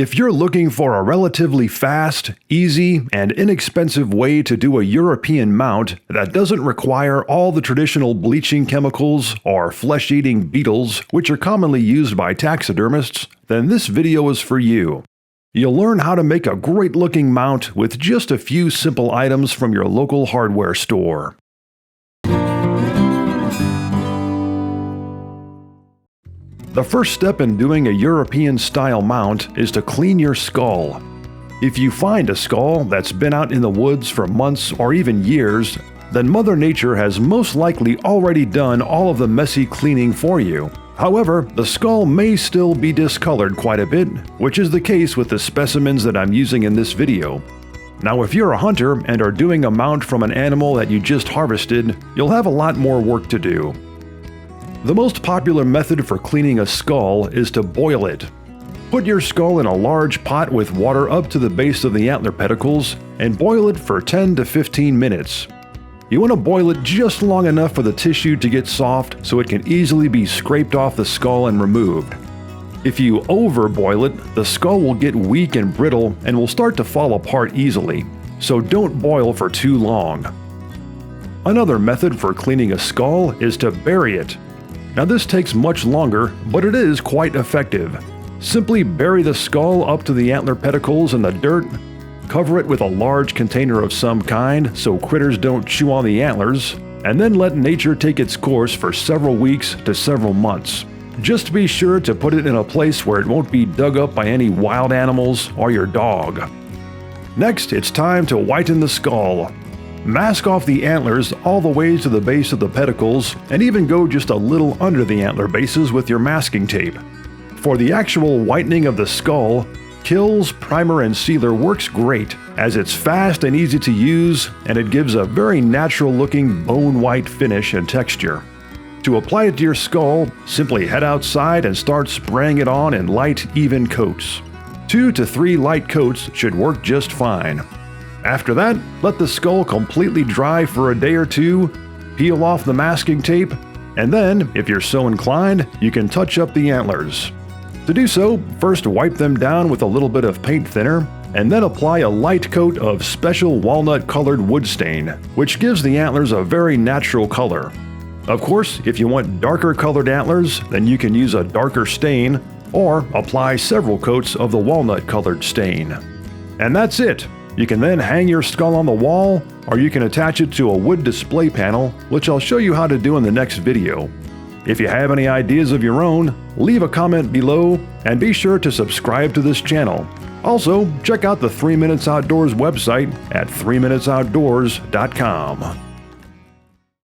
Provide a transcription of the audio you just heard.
If you're looking for a relatively fast, easy, and inexpensive way to do a European mount that doesn't require all the traditional bleaching chemicals or flesh-eating beetles which are commonly used by taxidermists, then this video is for you. You'll learn how to make a great-looking mount with just a few simple items from your local hardware store. The first step in doing a European-style mount is to clean your skull. If you find a skull that's been out in the woods for months or even years, then Mother Nature has most likely already done all of the messy cleaning for you. However, the skull may still be discolored quite a bit, which is the case with the specimens that I'm using in this video. Now, if you're a hunter and are doing a mount from an animal that you just harvested, you'll have a lot more work to do. The most popular method for cleaning a skull is to boil it. Put your skull in a large pot with water up to the base of the antler pedicles and boil it for 10 to 15 minutes. You want to boil it just long enough for the tissue to get soft so it can easily be scraped off the skull and removed. If you overboil it, the skull will get weak and brittle and will start to fall apart easily, so don't boil for too long. Another method for cleaning a skull is to bury it. Now this takes much longer, but it is quite effective. Simply bury the skull up to the antler pedicles in the dirt, cover it with a large container of some kind so critters don't chew on the antlers, and then let nature take its course for several weeks to several months. Just be sure to put it in a place where it won't be dug up by any wild animals or your dog. Next, it's time to whiten the skull. Mask off the antlers all the way to the base of the pedicles and even go just a little under the antler bases with your masking tape. For the actual whitening of the skull, Kills Primer and Sealer works great as it's fast and easy to use and it gives a very natural looking bone white finish and texture. To apply it to your skull, simply head outside and start spraying it on in light, even coats. 2 to 3 light coats should work just fine. After that, let the skull completely dry for a day or two, peel off the masking tape, and then, if you're so inclined, you can touch up the antlers. To do so, first wipe them down with a little bit of paint thinner, and then apply a light coat of special walnut-colored wood stain, which gives the antlers a very natural color. Of course, if you want darker colored antlers, then you can use a darker stain, or apply several coats of the walnut-colored stain. And that's it! You can then hang your skull on the wall, or you can attach it to a wood display panel, which I'll show you how to do in the next video. If you have any ideas of your own, leave a comment below, and be sure to subscribe to this channel. Also, check out the 3 Minutes Outdoors website at 3minutesoutdoors.com.